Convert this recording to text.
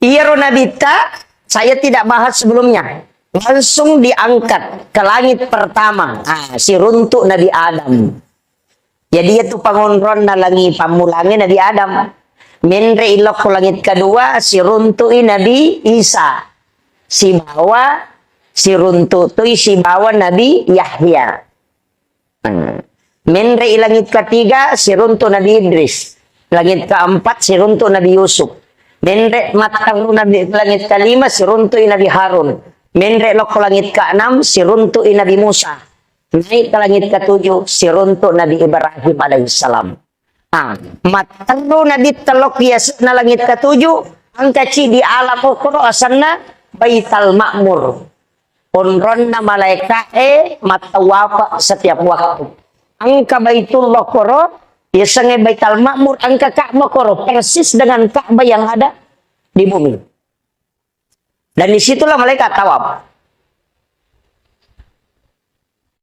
Iya Ronabita, saya tidak bahas sebelumnya. Langsung diangkat ke langit pertama. Si runtuk Nabi Adam. Jadi itu pangonron na langi pamulangin Nabi Adam. Menre ilok ko langit kedua, si runtui Nabi Isa. Si bawa, si runtutui si bawa Nabi Yahya. Menre langit ketiga, si runtu Nabi Idris. Langit keempat, si runtu Nabi Yusuf. Menre matang Nabi langit kelima, si runtui Nabi Harun. Menre lok langit keenam, si runtui Nabi Musa. Naik ke langit ketujuh, si runtuk Nabi Ibrahim alaihissalam. Matang Nabi telok na langit ketujuh, angkaci di alam ukro asanna Baitul Ma'mur. Onron na malaika matawafa setiap waktu. Angka Baitullah koro, biasanya Baitul Ma'mur, angka Ka'bah koro, persis dengan Ka'bah yang ada di bumi. Dan disitulah malaikat tawaf.